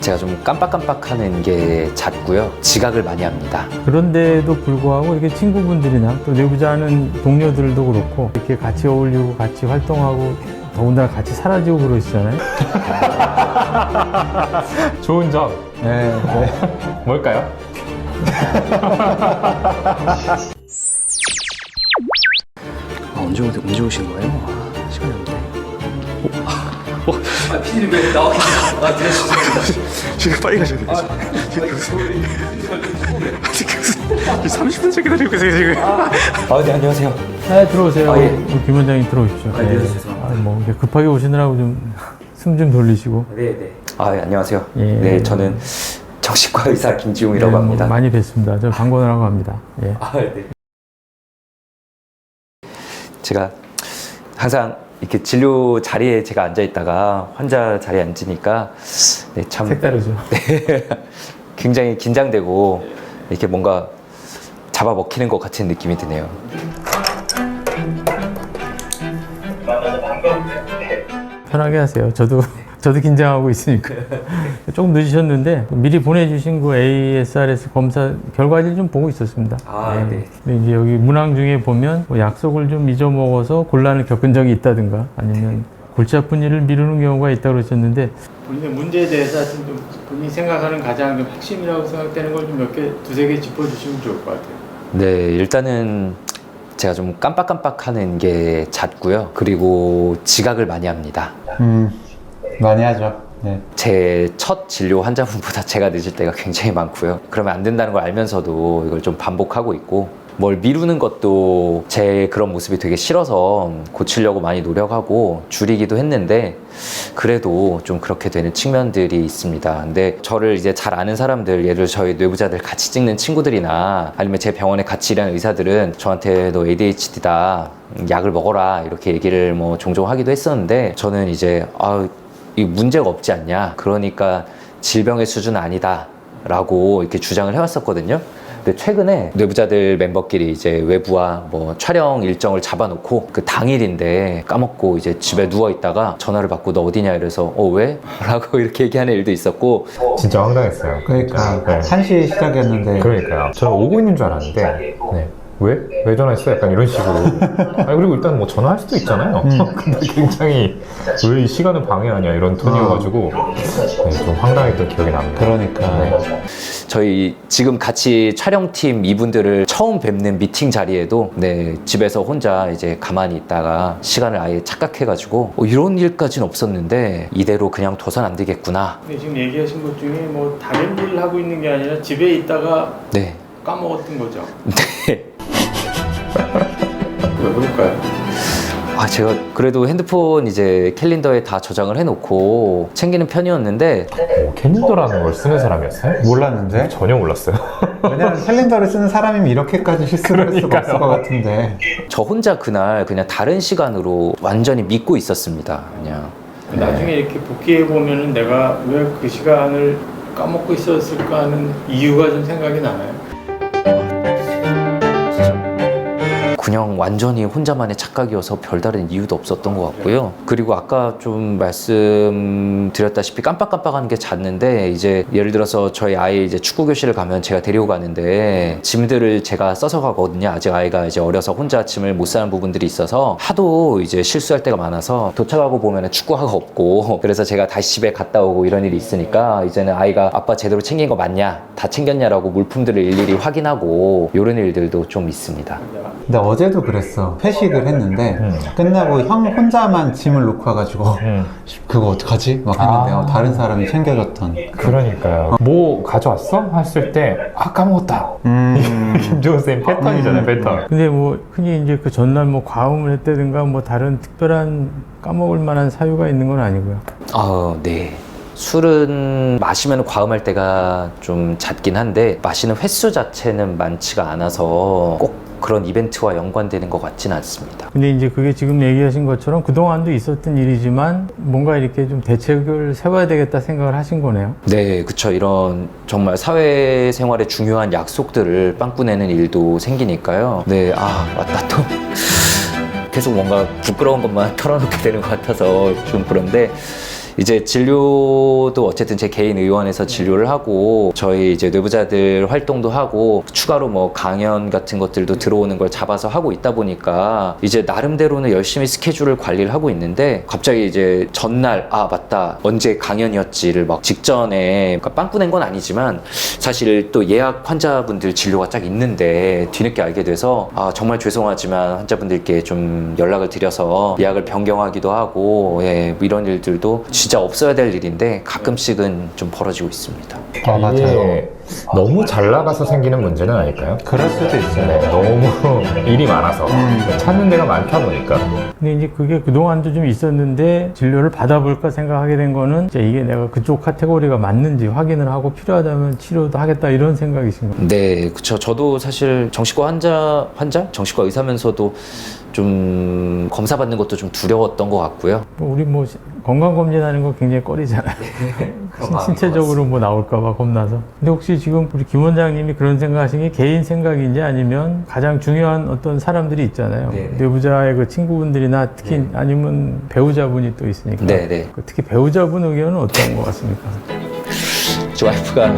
제가 좀 깜빡깜빡하는 게 잦고요. 지각을 많이 합니다. 그런데도 불구하고 이렇게 친구분들이나 또 내부자 하는 동료들도 그렇고 이렇게 같이 어울리고 같이 활동하고 더군다나 같이 사라지고 그러시잖아요. 좋은 점 네, 네. 뭘까요? 언제 오신 거예요? 시간이 없네. 피디님 왜 나와 계세요? 지금 빨리 가셔야 돼요. 지금 30분째 기다리고 계세요 지금. 네, 안녕하세요. 네, 들어오세요. 예. 우리 김 원장님 들어오십시오. 네, 죄송합니다. 뭐 이렇게 급하게 오시느라고 좀 숨 좀 돌리시고. 네. 안녕하세요. 예. 네, 저는 정신과 의사 김지용이라고 네, 합니다. 많이 뵙습니다. 저 방건호라고 합니다. 예. 네. 제가 항상 이렇게 진료 자리에 제가 앉아 있다가 환자 자리에 앉으니까 네, 참 색다르죠. 굉장히 긴장되고 이렇게 뭔가 잡아먹히는 것 같은 느낌이 드네요. 편하게 하세요. 저도 긴장하고 있으니까. 조금 늦으셨는데 미리 보내주신 그 ASRS 검사 결과지를 좀 보고 있었습니다. 네. 근데 이제 여기 문항 중에 보면 뭐 약속을 좀 잊어먹어서 곤란을 겪은 적이 있다든가 아니면 골치 아픈 일을 미루는 경우가 있다고 그러셨는데 본인의 문제에 대해서 하여튼 좀 본인이 생각하는 가장 좀 핵심이라고 생각되는 걸 좀 몇 개, 두세 개 짚어주시면 좋을 것 같아요. 네, 일단은 제가 좀 깜빡깜빡하는 게 잦고요. 그리고 지각을 많이 합니다. 많이 하죠. 네. 제 첫 진료 환자분보다 제가 늦을 때가 굉장히 많고요. 그러면 안 된다는 걸 알면서도 이걸 좀 반복하고 있고 뭘 미루는 것도 제 그런 모습이 되게 싫어서 고치려고 많이 노력하고 줄이기도 했는데 그래도 좀 그렇게 되는 측면들이 있습니다. 근데 저를 이제 잘 아는 사람들, 예를 들어 저희 뇌부자들 같이 찍는 친구들이나 아니면 제 병원에 같이 일하는 의사들은 저한테 너 ADHD다, 약을 먹어라 이렇게 얘기를 뭐 종종 하기도 했었는데 저는 이제 이 문제가 없지 않냐, 그러니까 질병의 수준은 아니다 라고 이렇게 주장을 해왔었거든요. 근데 최근에 뇌부자들 멤버끼리 이제 외부와 뭐 촬영 일정을 잡아놓고 그 당일인데 까먹고 이제 집에 누워있다가 전화를 받고 너 어디냐 이래서 왜? 라고 이렇게 얘기하는 일도 있었고. 진짜 황당했어요. 그러니까 네. 1시 시작이었는데 그러니까요. 저는 오고 있는 줄 알았는데 네. 왜? 왜 전화했어? 약간 이런 식으로. 아니 그리고 일단 뭐 전화할 수도 있잖아요. 근데 굉장히 왜 이 시간을 방해하냐 이런 톤이어가지고 네, 좀 황당했던 기억이 납니다. 그러니까 네. 저희 지금 같이 촬영팀 이분들을 처음 뵙는 미팅 자리에도 네, 집에서 혼자 이제 가만히 있다가 시간을 아예 착각해가지고 이런 일까지는 없었는데 이대로 그냥 둬선 안 되겠구나. 근데 지금 얘기하신 것 중에 뭐 다른 일을 하고 있는 게 아니라 집에 있다가 네. 까먹었던 거죠. 네. 왜 그럴까요? 제가 그래도 핸드폰 이제 캘린더에 다 저장을 해놓고 챙기는 편이었는데 캘린더라는 걸 쓰는 사람이었어요? 몰랐는데 전혀 몰랐어요. 왜냐면 캘린더를 쓰는 사람이면 이렇게까지 실수를 할 수가 없을 것 같은데 저 혼자 그날 그냥 다른 시간으로 완전히 믿고 있었습니다. 그냥. 나중에 이렇게 복귀해 보면은 내가 왜 그 시간을 까먹고 있었을까 하는 이유가 좀 생각이 나나요? 그냥 완전히 혼자만의 착각이어서 별다른 이유도 없었던 것 같고요. 그리고 아까 좀 말씀드렸다시피 깜빡깜빡하는 게 잦는데 이제 예를 들어서 저희 아이 이제 축구 교실을 가면 제가 데리고 가는데 짐들을 제가 써서 가거든요. 아직 아이가 이제 어려서 혼자 짐을 못 싸는 부분들이 있어서 하도 이제 실수할 때가 많아서 도착하고 보면 축구화가 없고 그래서 제가 다시 집에 갔다 오고 이런 일이 있으니까 이제는 아이가 아빠 제대로 챙긴 거 맞냐, 다 챙겼냐라고 물품들을 일일이 확인하고 이런 일들도 좀 있습니다. 근데 어제도 그랬어. 회식을 했는데 끝나고 형 혼자만 짐을 놓고 와가지고 그거 어떡하지? 막 했는데 다른 사람이 챙겨줬던 그러니까요. 뭐 가져왔어? 했을 때 까먹었다. 김종훈 쌤 패턴이잖아요, 패턴. 근데 뭐 흔히 이제 그 전날 뭐 과음을 했다든가 뭐 다른 특별한 까먹을 만한 사유가 있는 건 아니고요. 네. 술은 마시면 과음할 때가 좀 잦긴 한데 마시는 횟수 자체는 많지가 않아서 꼭 그런 이벤트와 연관되는 것 같지는 않습니다. 근데 이제 그게 지금 얘기하신 것처럼 그동안도 있었던 일이지만 뭔가 이렇게 좀 대책을 세워야 되겠다 생각을 하신 거네요. 네, 그쵸. 이런 정말 사회생활에 중요한 약속들을 빵꾸내는 일도 생기니까요. 네, 맞다 또. 계속 뭔가 부끄러운 것만 털어놓게 되는 것 같아서 좀 그런데 이제 진료도 어쨌든 제 개인 의원에서 진료를 하고 저희 이제 뇌부자들 활동도 하고 추가로 뭐 강연 같은 것들도 들어오는 걸 잡아서 하고 있다 보니까 이제 나름대로는 열심히 스케줄을 관리를 하고 있는데 갑자기 이제 전날 아 맞다 언제 강연이었지를 막 직전에 그러니까 빵꾸 낸 건 아니지만 사실 또 예약 환자분들 진료가 딱 있는데 뒤늦게 알게 돼서 아 정말 죄송하지만 환자분들께 좀 연락을 드려서 예약을 변경하기도 하고 예, 뭐 이런 일들도 진짜 없어야 될 일인데 가끔씩은 좀 벌어지고 있습니다. 아, 맞아요. 이게 너무 잘 나가서 생기는 문제는 아닐까요? 그럴 수도 있어요. 네, 너무 일이 많아서 찾는 데가 많다 보니까. 근데 이제 그게 그동안도 좀 있었는데 진료를 받아볼까 생각하게 된 거는 이제 이게 내가 그쪽 카테고리가 맞는지 확인을 하고 필요하다면 치료도 하겠다 이런 생각이신 거예요. 네, 그쵸. 저도 사실 정신과 정신과 의사면서도 좀 검사 받는 것도 좀 두려웠던 것 같고요. 우리 뭐 건강검진하는 거 굉장히 꺼리잖아요. 신체적으로 뭐 나올까봐 겁나서. 근데 혹시 지금 우리 김 원장님이 그런 생각하신 게 개인 생각인지 아니면 가장 중요한 어떤 사람들이 있잖아요. 네네. 뇌부자의 그 친구분들이나 특히 아니면 배우자분이 또 있으니까. 네네. 특히 배우자분 의견은 어떤 것 같습니까? 저 와이프가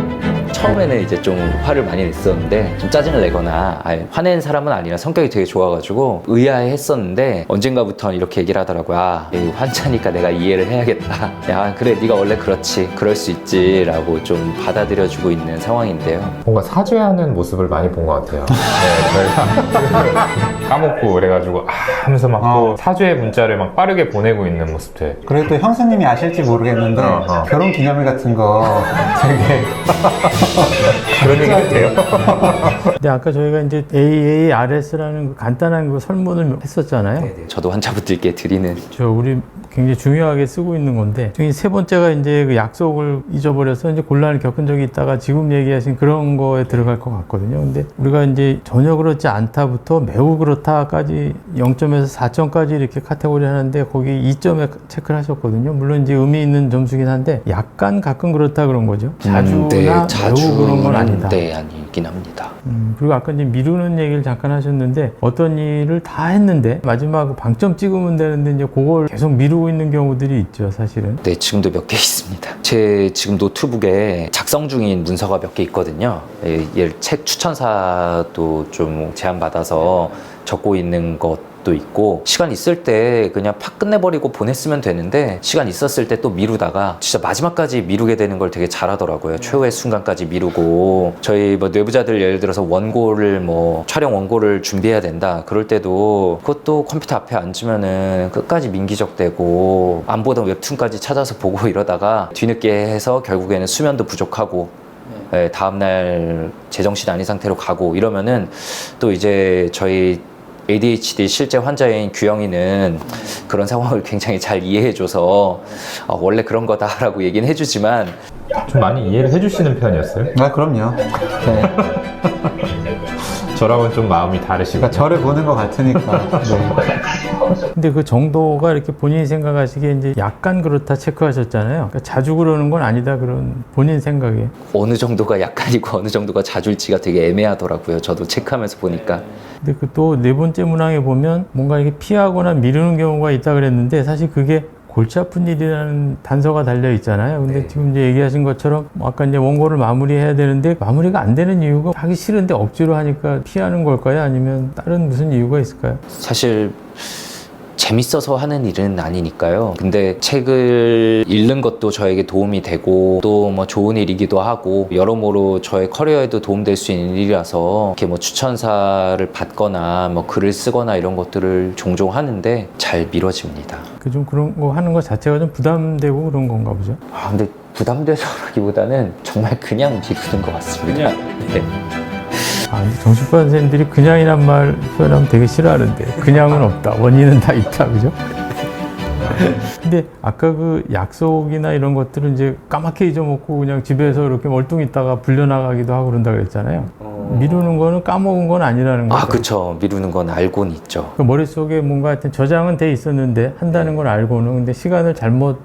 처음에는 이제 좀 화를 많이 냈었는데 좀 짜증을 내거나 화낸 사람은 아니라 성격이 되게 좋아가지고 의아해 했었는데 언젠가부터는 이렇게 얘기를 하더라고요. 아, 이 환자니까 내가 이해를 해야겠다. 야 그래 네가 원래 그렇지 그럴 수 있지 라고 좀 받아들여주고 있는 상황인데요. 뭔가 사죄하는 모습을 많이 본 것 같아요. 네, 저희가 까먹고 그래가지고 아 하면서 막 사죄 문자를 막 빠르게 보내고 있는 모습들. 그래도 형수님이 아실지 모르겠는데 결혼 기념일 같은 거 되게 그런 얘기 해도 돼요? 근데 아까 저희가 이제 AARS라는 그 간단한 그 설문을 했었잖아요. 저도 환자분들께 드리는 저 우리 굉장히 중요하게 쓰고 있는 건데 중에 세 번째가 이제 그 약속을 잊어버려서 이제 곤란을 겪은 적이 있다가 지금 얘기하신 그런 거에 들어갈 것 같거든요. 근데 우리가 이제 전혀 그렇지 않다부터 매우 그렇다까지 0점에서 4점까지 이렇게 카테고리 하는데 거기 2점에 체크를 하셨거든요. 물론 이제 의미 있는 점수긴 한데 약간 가끔 그렇다 그런 거죠. 자주나 매우 그런 건 아니다. 네, 아니긴 합니다. 그리고 아까 이제 미루는 얘기를 잠깐 하셨는데 어떤 일을 다 했는데 마지막 방점 찍으면 되는데 이제 그걸 계속 미루고 있는 경우들이 있죠, 사실은. 네, 지금도 몇 개 있습니다. 제 지금 노트북에 작성 중인 문서가 몇 개 있거든요. 책 추천사도 좀 제안받아서 적고 있는 것도 있고 시간 있을 때 그냥 팍 끝내버리고 보냈으면 되는데 시간 있었을 때 또 미루다가 진짜 마지막까지 미루게 되는 걸 되게 잘하더라고요. 최후의 순간까지 미루고 저희 뭐 뇌부자들 예를 들어서 원고를 뭐 촬영 원고를 준비해야 된다 그럴 때도 그것도 컴퓨터 앞에 앉으면은 끝까지 민기적대고 안 보던 웹툰까지 찾아서 보고 이러다가 뒤늦게 해서 결국에는 수면도 부족하고 네, 다음날 제정신 아닌 상태로 가고 이러면은 또 이제 저희 ADHD 실제 환자인 규영이는 그런 상황을 굉장히 잘 이해해줘서 원래 그런 거다라고 얘기는 해주지만 좀 많이 이해를 해주시는 편이었어요? 아 그럼요. 네. 저랑은 좀 마음이 다르시고. 그러니까 저를 보는 것 같으니까. 네. 근데 그 정도가 이렇게 본인이 생각하시기에 이제 약간 그렇다 체크하셨잖아요. 그러니까 자주 그러는 건 아니다 그런 본인 생각에. 어느 정도가 약간이고 어느 정도가 자줄지가 되게 애매하더라고요. 저도 체크하면서 보니까. 근데 그 또 네 번째 문항에 보면 뭔가 이렇게 피하거나 미루는 경우가 있다 그랬는데 사실 그게 골치 아픈 일이라는 단서가 달려 있잖아요. 근데 네. 지금 이제 얘기하신 것처럼 아까 이제 원고를 마무리해야 되는데 마무리가 안 되는 이유가 하기 싫은데 억지로 하니까 피하는 걸까요? 아니면 다른 무슨 이유가 있을까요? 사실 재밌어서 하는 일은 아니니까요. 근데 책을 읽는 것도 저에게 도움이 되고 또 뭐 좋은 일이기도 하고 여러모로 저의 커리어에도 도움될 수 있는 일이라서 이렇게 뭐 추천사를 받거나 뭐 글을 쓰거나 이런 것들을 종종 하는데 잘 미뤄집니다. 그 좀 그런 거 하는 것 자체가 좀 부담되고 그런 건가 보죠. 근데 부담돼서라기보다는 정말 그냥 미루는 것 같습니다. 네. 근데 정신과 선생님들이 그냥이란 말 표현하면 되게 싫어하는데 그냥은 없다. 원인은 다 있다. 그죠? 근데 아까 그 약속이나 이런 것들은 이제 까맣게 잊어먹고 그냥 집에서 이렇게 멀뚱히 있다가 불려나가기도 하고 그런다 그랬잖아요. 미루는 거는 까먹은 건 아니라는 거죠. 그쵸. 미루는 건 알고는 있죠. 그 머릿속에 뭔가 하여튼 저장은 돼 있었는데 한다는 걸 알고는 근데 시간을 잘못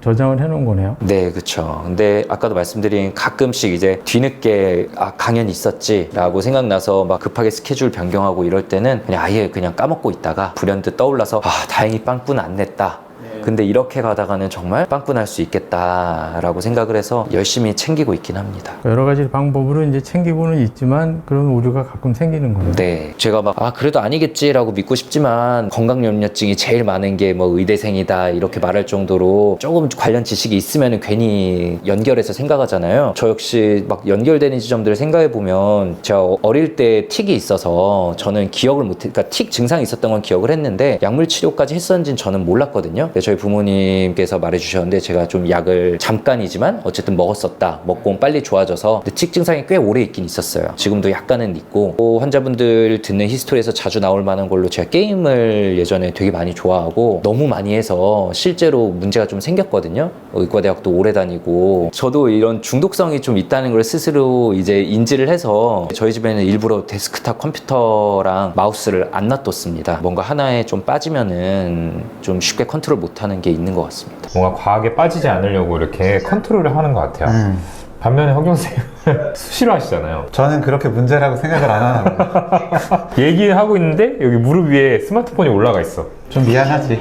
저장을 해놓은 거네요. 네, 그렇죠. 근데 아까도 말씀드린 가끔씩 이제 뒤늦게 강연이 있었지라고 생각나서 막 급하게 스케줄 변경하고 이럴 때는 그냥 아예 그냥 까먹고 있다가 불현듯 떠올라서 다행히 빵꾸는 안 냈다. 근데 이렇게 가다가는 정말 빵꾸 날 수 있겠다라고 생각을 해서 열심히 챙기고 있긴 합니다. 여러 가지 방법으로 이제 챙기고는 있지만 그런 오류가 가끔 생기는 거예요. 네, 제가 막 그래도 아니겠지라고 믿고 싶지만 건강염려증이 제일 많은 게 뭐 의대생이다 이렇게 말할 정도로 조금 관련 지식이 있으면 괜히 연결해서 생각하잖아요. 저 역시 막 연결되는 지점들을 생각해 보면 제가 어릴 때 틱이 있어서 저는 기억을 못해, 그러니까 틱 증상이 있었던 건 기억을 했는데 약물 치료까지 했었는지는 저는 몰랐거든요. 근데 저희 부모님께서 말해주셨는데 제가 좀 약을 잠깐이지만 어쨌든 먹었었다. 먹고 빨리 좋아져서 근데 틱 증상이 꽤 오래 있긴 있었어요. 지금도 약간은 있고 또 환자분들 듣는 히스토리에서 자주 나올 만한 걸로 제가 게임을 예전에 되게 많이 좋아하고 너무 많이 해서 실제로 문제가 좀 생겼거든요. 의과대학도 오래 다니고 저도 이런 중독성이 좀 있다는 걸 스스로 이제 인지를 해서 저희 집에는 일부러 데스크탑 컴퓨터랑 마우스를 안 놔뒀습니다. 뭔가 하나에 좀 빠지면은 좀 쉽게 컨트롤 못하는 게 있는 것 같습니다. 뭔가 과하게 빠지지 않으려고 이렇게 컨트롤을 하는 것 같아요. 반면에 허경 쌤은 수시로 하시잖아요. 저는 그렇게 문제라고 생각을 안 하는 거예요. 얘기하고 있는데 여기 무릎 위에 스마트폰이 올라가 있어. 좀 미안하지.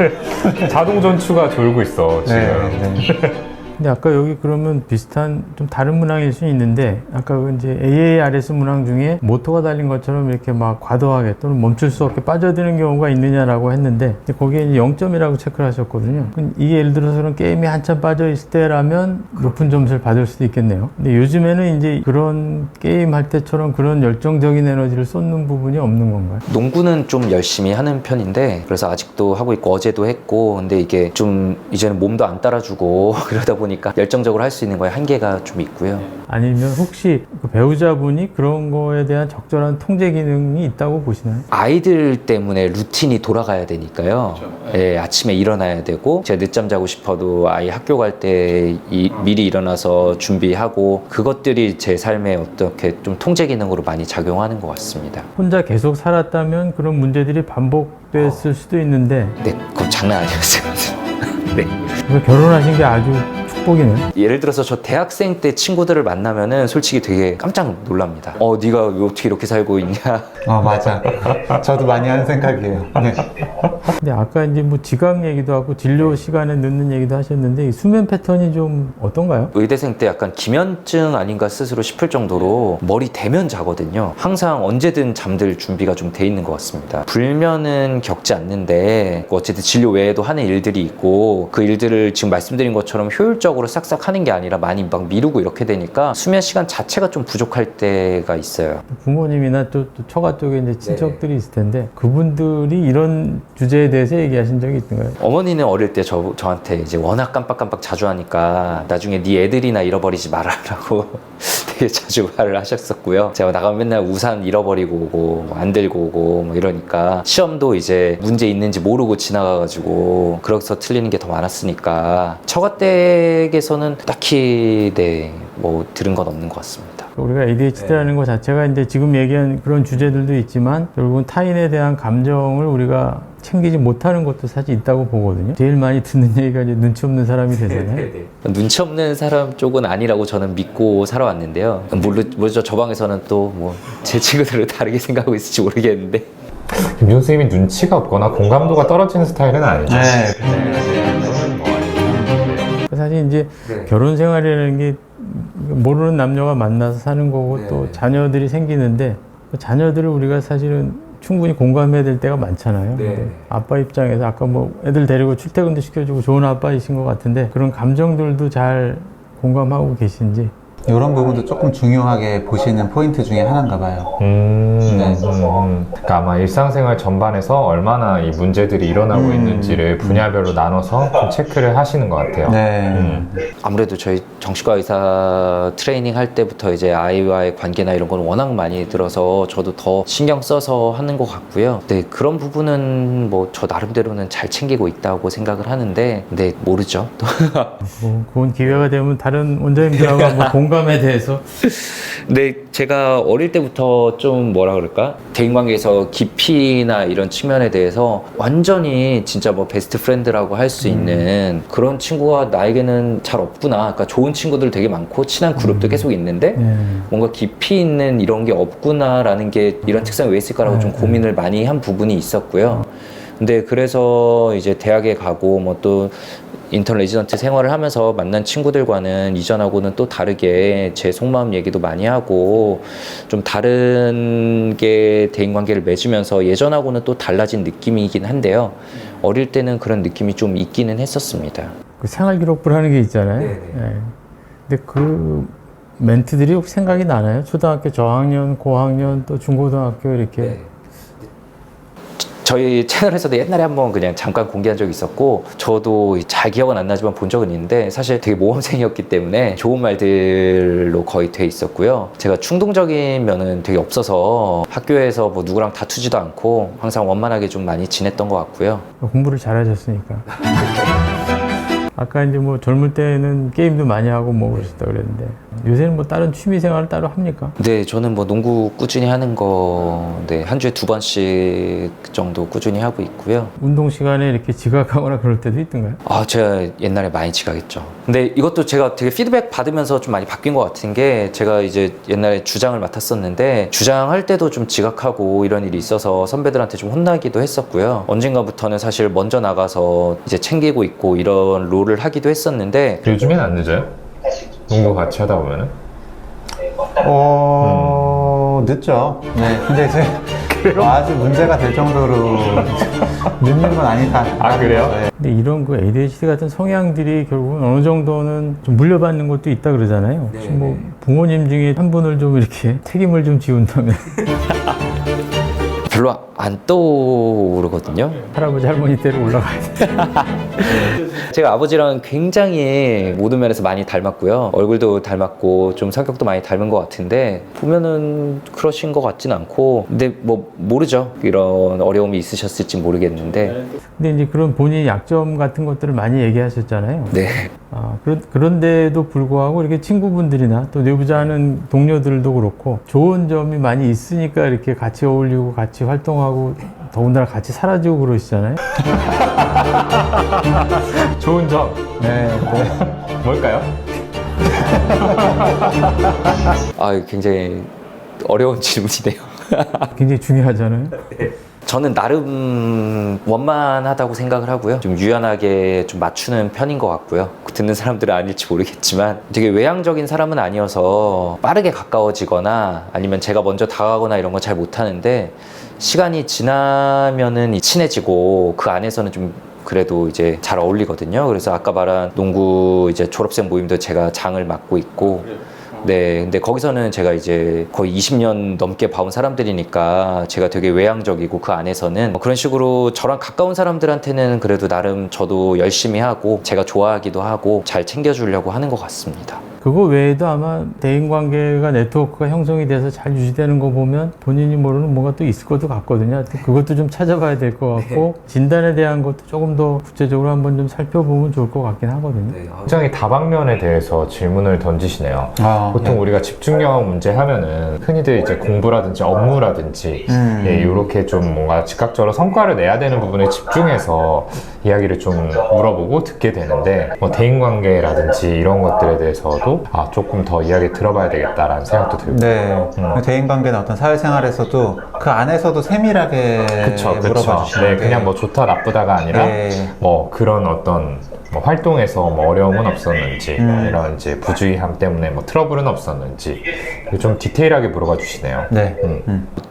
자동 전추가 졸고 있어 지금. 네. 근데 아까 여기 그러면 비슷한 좀 다른 문항일 수 있는데 아까 그 이제 AARS 문항 중에 모터가 달린 것처럼 이렇게 막 과도하게 또는 멈출 수 없게 빠져드는 경우가 있느냐라고 했는데 거기에 이제 0점이라고 체크를 하셨거든요. 이게 예를 들어서 그런 게임이 한참 빠져 있을 때라면 높은 점수를 받을 수도 있겠네요. 근데 요즘에는 이제 그런 게임 할 때처럼 그런 열정적인 에너지를 쏟는 부분이 없는 건가요? 농구는 좀 열심히 하는 편인데 그래서 아직도 하고 있고 어제도 했고 근데 이게 좀 이제는 몸도 안 따라주고 그러다 보니까 열정적으로 할 수 있는 거에 한계가 좀 있고요. 아니면 혹시 그 배우자분이 그런 거에 대한 적절한 통제 기능이 있다고 보시나요? 아이들 때문에 루틴이 돌아가야 되니까요. 예, 아침에 일어나야 되고 제가 늦잠 자고 싶어도 아이 학교 갈 때 미리 일어나서 준비하고 그것들이 제 삶에 어떻게 좀 통제 기능으로 많이 작용하는 것 같습니다. 혼자 계속 살았다면 그런 문제들이 반복됐을 수도 있는데 네, 그건 장난 아니었어요. 네. 그래서 결혼하신 게 아주 축복이네요. 예를 들어서 저 대학생 때 친구들을 만나면은 솔직히 되게 깜짝 놀랍니다. 네가 왜 어떻게 이렇게 살고 있냐? 맞아. 저도 많이 하는 생각이에요. 네. 근데 아까 이제 뭐 지각 얘기도 하고 진료 시간에 늦는 얘기도 하셨는데 이 수면 패턴이 좀 어떤가요? 의대생 때 약간 기면증 아닌가 스스로 싶을 정도로 머리 대면 자거든요. 항상 언제든 잠들 준비가 좀 돼 있는 것 같습니다. 불면은 겪지 않는데 어쨌든 진료 외에도 하는 일들이 있고 그 일들을 지금 말씀드린 것처럼 효율적으로 싹싹 하는 게 아니라 많이 막 미루고 이렇게 되니까 수면 시간 자체가 좀 부족할 때가 있어요. 부모님이나 또 처가 쪽에 이제 친척들이 있을 텐데 그분들이 이런 주제에 대해서 얘기하신 적이 있던가요? 어머니는 어릴 때 저한테 이제 워낙 깜빡깜빡 자주 하니까 나중에 네 애들이나 잃어버리지 말아라고 되게 자주 말을 하셨었고요. 제가 나가면 맨날 우산 잃어버리고 오고 안 들고 오고 뭐 이러니까 시험도 이제 문제 있는지 모르고 지나가가지고 그래서 틀리는 게 더 많았으니까 처가 댁에서는 딱히 뭐 들은 건 없는 것 같습니다. 우리가 ADHD라는 것 자체가 이제 지금 얘기한 그런 주제들도 있지만 결국은 타인에 대한 감정을 우리가 챙기지 못하는 것도 사실 있다고 보거든요. 제일 많이 듣는 얘기가 이제 눈치 없는 사람이 되잖아요. 눈치 없는 사람 쪽은 아니라고 저는 믿고 살아왔는데요. 모르죠. 저 방에서는 또 뭐 제 친구들을 다르게 생각하고 있을지 모르겠는데 김준 선생님이 눈치가 없거나 공감도가 떨어지는 스타일은 아니죠. 사실 이제 결혼 생활이라는 게 모르는 남녀가 만나서 사는 거고 또 자녀들이 생기는데 그 자녀들을 우리가 사실은 충분히 공감해야 될 때가 많잖아요. 아빠 입장에서 아까 뭐 애들 데리고 출퇴근도 시켜주고 좋은 아빠이신 것 같은데 그런 감정들도 잘 공감하고 계신지. 이런 부분도 조금 중요하게 보시는 포인트 중에 하나인가 봐요. 그러니까 아마 일상생활 전반에서 얼마나 이 문제들이 일어나고 있는지를 분야별로 나눠서 좀 체크를 하시는 것 같아요. 아무래도 저희 정신과 의사 트레이닝 할 때부터 이제 아이와의 관계나 이런 건 워낙 많이 들어서 저도 더 신경 써서 하는 것 같고요. 네, 그런 부분은 뭐 저 나름대로는 잘 챙기고 있다고 생각을 하는데 근데 모르죠. 또 그건 기회가 되면 다른 원장님들하고 뭐 공감에 대해서. 근데 제가 어릴 때부터 좀 뭐라 그럴까? 대인관계에서 깊이나 이런 측면에 대해서 완전히 진짜 뭐 베스트 프렌드라고 할 수 있는 그런 친구가 나에게는 잘 없구나. 그러니까 좋은 친구들 되게 많고 친한 그룹도 계속 있는데 뭔가 깊이 있는 이런 게 없구나라는 게 이런 특성이 왜 있을까라고 좀 고민을 많이 한 부분이 있었고요. 근데 그래서 이제 대학에 가고 뭐 또 인턴 레지던트 생활을 하면서 만난 친구들과는 이전하고는 또 다르게 제 속마음 얘기도 많이 하고 좀 다른 게 대인관계를 맺으면서 예전하고는 또 달라진 느낌이긴 한데요. 어릴 때는 그런 느낌이 좀 있기는 했었습니다. 그 생활기록부라는 게 있잖아요. 예. 근데 그 멘트들이 혹시 생각이 나나요? 초등학교 저학년, 고학년, 또 중고등학교 이렇게. 저희 채널에서도 옛날에 한번 그냥 잠깐 공개한 적이 있었고 저도 잘 기억은 안 나지만 본 적은 있는데 사실 되게 모험생이었기 때문에 좋은 말들로 거의 돼 있었고요. 제가 충동적인 면은 되게 없어서 학교에서 뭐 누구랑 다투지도 않고 항상 원만하게 좀 많이 지냈던 것 같고요. 공부를 잘하셨으니까. 아까 이제 뭐 젊을 때는 게임도 많이 하고 뭐 그러셨다 그랬는데 요새는 뭐 다른 취미 생활을 따로 합니까? 네, 저는 뭐 농구 꾸준히 하는 거, 네, 한 주에 2번씩 정도 꾸준히 하고 있고요. 운동 시간에 이렇게 지각하거나 그럴 때도 있던가요? 아, 제가 옛날에 많이 지각했죠. 근데 이것도 제가 되게 피드백 받으면서 좀 많이 바뀐 것 같은 게 제가 이제 옛날에 주장을 맡았었는데 주장할 때도 좀 지각하고 이런 일이 있어서 선배들한테 좀 혼나기도 했었고요. 언젠가부터는 사실 먼저 나가서 이제 챙기고 있고 이런 롤을 하기도 했었는데 요즘엔 안 늦어요? 농구 같이 하다 보면은? 늦죠. 네, 근데 이제 아주 문제가 될 정도로 늦는 건 아니다. 아, 그래요? 네. 근데 이런 그 ADHD 같은 성향들이 결국은 어느 정도는 좀 물려받는 것도 있다 그러잖아요. 혹시 뭐 부모님 중에 한 분을 좀 이렇게 책임을 좀 지운다면 별로 안 떠오르거든요. 할아버지 할머니 때로 올라가야 돼. 제가 아버지랑 굉장히 모든 면에서 많이 닮았고요. 얼굴도 닮았고 좀 성격도 많이 닮은 것 같은데 보면은 그러신 것 같진 않고 근데 뭐 모르죠. 이런 어려움이 있으셨을지 모르겠는데 근데 이제 그런 본인의 약점 같은 것들을 많이 얘기하셨잖아요. 네. 아, 그런데도 불구하고 이렇게 친구분들이나 또 내부자하는 동료들도 그렇고 좋은 점이 많이 있으니까 이렇게 같이 어울리고 같이 활동하고 더군다나 같이 사라지고 그러시잖아요. 좋은 점 네, 뭘까요? 아, 굉장히 어려운 질문이네요. 굉장히 중요하잖아요. 저는 나름 원만하다고 생각을 하고요. 좀 유연하게 좀 맞추는 편인 것 같고요. 듣는 사람들은 아닐지 모르겠지만 되게 외향적인 사람은 아니어서 빠르게 가까워지거나 아니면 제가 먼저 다가가거나 이런 건 잘 못하는데 시간이 지나면은 친해지고 그 안에서는 좀 그래도 이제 잘 어울리거든요. 그래서 아까 말한 농구 이제 졸업생 모임도 제가 장을 맡고 있고 네, 근데 거기서는 제가 이제 거의 20년 넘게 봐온 사람들이니까 제가 되게 외향적이고 그 안에서는 그런 식으로 저랑 가까운 사람들한테는 그래도 나름 저도 열심히 하고 제가 좋아하기도 하고 잘 챙겨주려고 하는 것 같습니다. 그거 외에도 아마 대인관계가 네트워크가 형성이 돼서 잘 유지되는 거 보면 본인이 모르는 뭐가 또 있을 것도 같거든요. 하여튼 그것도 좀 찾아봐야 될 것 같고 진단에 대한 것도 조금 더 구체적으로 한번 좀 살펴보면 좋을 것 같긴 하거든요. 굉장히 다방면에 대해서 질문을 던지시네요. 보통 네. 우리가 집중력 문제 하면은 흔히들 이제 공부라든지 업무라든지 예, 이렇게 좀 뭔가 즉각적으로 성과를 내야 되는 부분에 집중해서 이야기를 좀 물어보고 듣게 되는데 뭐 대인관계라든지 이런 것들에 대해서도 조금 더 이야기 들어봐야 되겠다라는 생각도 들고 네. 대인관계나 어떤 사회생활에서도 그 안에서도 세밀하게 그쵸. 물어봐 주시는 네, 게 그냥 뭐 좋다 나쁘다가 아니라 네. 뭐 그런 어떤 뭐 활동에서 뭐 어려움은 없었는지 이런 이제 부주의함 때문에 뭐 트러블은 없었는지 좀 디테일하게 물어봐 주시네요. 네.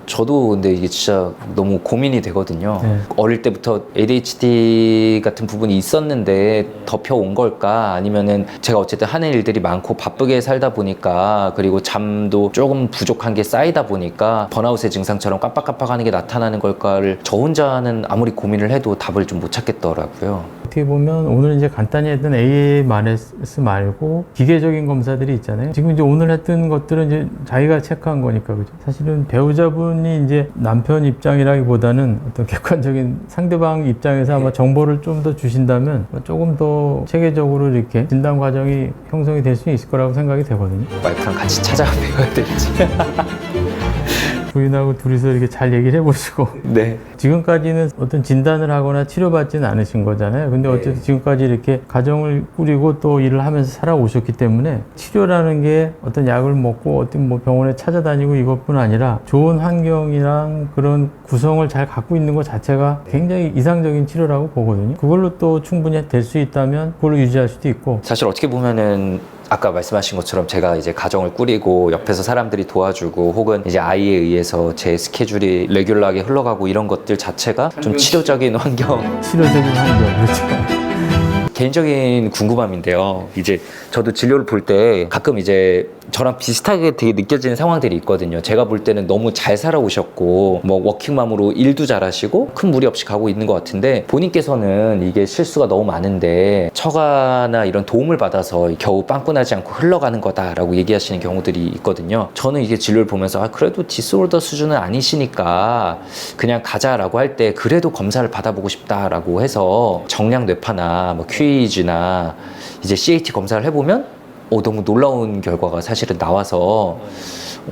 저도 근데 이게 진짜 너무 고민이 되거든요. 네. 어릴 때부터 ADHD 같은 부분이 있었는데 덮여온 걸까? 아니면은 제가 어쨌든 하는 일들이 많고 바쁘게 살다 보니까 그리고 잠도 조금 부족한 게 쌓이다 보니까 번아웃의 증상처럼 깜빡깜빡하는 게 나타나는 걸까를 저 혼자는 아무리 고민을 해도 답을 좀 못 찾겠더라고요. 어떻게 보면 오늘 이제 간단히 했던 AMRS 말고 기계적인 검사들이 있잖아요. 지금 이제 오늘 했던 것들은 이제 자기가 체크한 거니까 그죠. 사실은 배우자분이 이제 남편 입장이라기보다는 어떤 객관적인 상대방 입장에서 아마 정보를 좀 더 주신다면 조금 더 체계적으로 이렇게 진단 과정이 형성이 될 수 있을 거라고 생각이 되거든요. 와이프랑 같이 찾아가 배워야 될지. 부인하고 둘이서 이렇게 잘 얘기를 해보시고 네. 지금까지는 어떤 진단을 하거나 치료받지는 않으신 거잖아요. 근데 어쨌든 지금까지 이렇게 가정을 꾸리고 또 일을 하면서 살아오셨기 때문에 치료라는 게 어떤 약을 먹고 어떤 뭐 병원에 찾아다니고 이것뿐 아니라 좋은 환경이랑 그런 구성을 잘 갖고 있는 것 자체가 굉장히 이상적인 치료라고 보거든요. 그걸로 또 충분히 될 수 있다면 그걸로 유지할 수도 있고. 사실 어떻게 보면은 아까 말씀하신 것처럼 제가 이제 가정을 꾸리고 옆에서 사람들이 도와주고 혹은 이제 아이에 의해서 제 스케줄이 레귤러하게 흘러가고 이런 것들 자체가 좀 치료적인 환경, 치료적인 환경, 그렇죠. 개인적인 궁금함인데요. 이제 저도 진료를 볼 때 가끔 이제 저랑 비슷하게 되게 느껴지는 상황들이 있거든요. 제가 볼 때는 너무 잘 살아오셨고 뭐 워킹맘으로 일도 잘하시고 큰 무리 없이 가고 있는 것 같은데 본인께서는 이게 실수가 너무 많은데 처가나 이런 도움을 받아서 겨우 빵꾸나지 않고 흘러가는 거다라고 얘기하시는 경우들이 있거든요. 저는 이게 진료를 보면서 그래도 디스오더 수준은 아니시니까 그냥 가자라고 할 때 그래도 검사를 받아보고 싶다라고 해서 정량 뇌파나 뭐 QEEG나 이제 CAT 검사를 해보면 너무 놀라운 결과가 사실은 나와서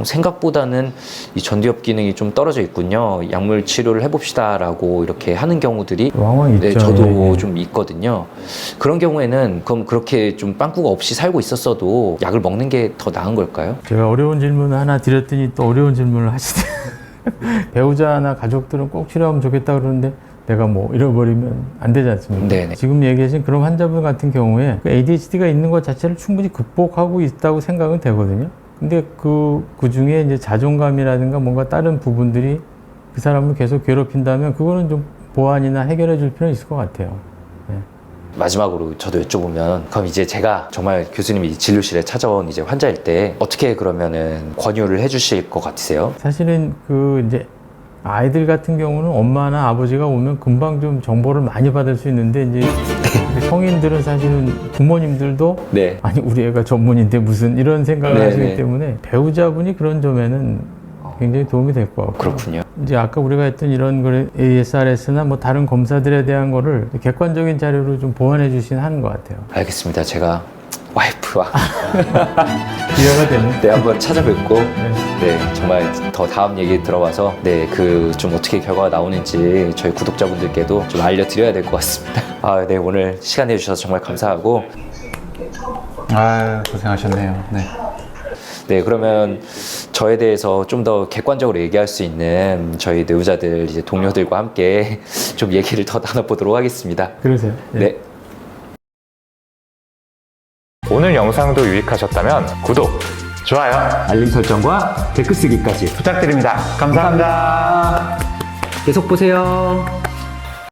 생각보다는 이 전두엽 기능이 좀 떨어져 있군요. 약물 치료를 해봅시다라고 이렇게 하는 경우들이 왕왕 있죠. 네, 저도 예. 좀 있거든요. 그런 경우에는 그럼 그렇게 좀 빵꾸가 없이 살고 있었어도 약을 먹는 게 더 나은 걸까요? 제가 어려운 질문을 하나 드렸더니 또 어려운 질문을 하시네요. 배우자나 가족들은 꼭 치료하면 좋겠다 그러는데 내가 뭐 잃어버리면 안 되지 않습니까? 네네. 지금 얘기하신 그런 환자분 같은 경우에 ADHD가 있는 것 자체를 충분히 극복하고 있다고 생각은 되거든요. 근데 그 중에 이제 자존감이라든가 뭔가 다른 부분들이 그 사람을 계속 괴롭힌다면 그거는 좀 보완이나 해결해 줄 필요는 있을 것 같아요. 네. 마지막으로 저도 여쭤보면 그럼 이제 제가 정말 교수님이 진료실에 찾아온 이제 환자일 때 어떻게 그러면은 권유를 해주실 것 같으세요? 사실은 그 이제 아이들 같은 경우는 엄마나 아버지가 오면 금방 좀 정보를 많이 받을 수 있는데 이제 성인들은 사실은 부모님들도 네. 아니 우리 애가 전문인데 무슨 이런 생각을 네네. 하시기 때문에 배우자분이 그런 점에는 굉장히 도움이 될 것 같고 그렇군요. 이제 아까 우리가 했던 이런 거를 ASRS나 뭐 다른 검사들에 대한 거를 객관적인 자료로 좀 보완해 주시는 하는 것 같아요. 알겠습니다. 제가 와이프와 기회가 되는. 네, 한번 찾아뵙고 네, 정말 더 다음 얘기 들어봐서 네, 그 좀 어떻게 결과가 나오는지 저희 구독자분들께도 좀 알려드려야 될 것 같습니다. 네, 오늘 시간 내주셔서 정말 감사하고 아유, 고생하셨네요. 네. 네, 그러면 저에 대해서 좀 더 객관적으로 얘기할 수 있는 저희 내우자들 이제 동료들과 함께 좀 얘기를 더 나눠보도록 하겠습니다. 그러세요. 예. 네. 오늘 영상도 유익하셨다면 구독, 좋아요 알림 설정과 댓글 쓰기까지 부탁드립니다. 감사합니다. 계속 보세요.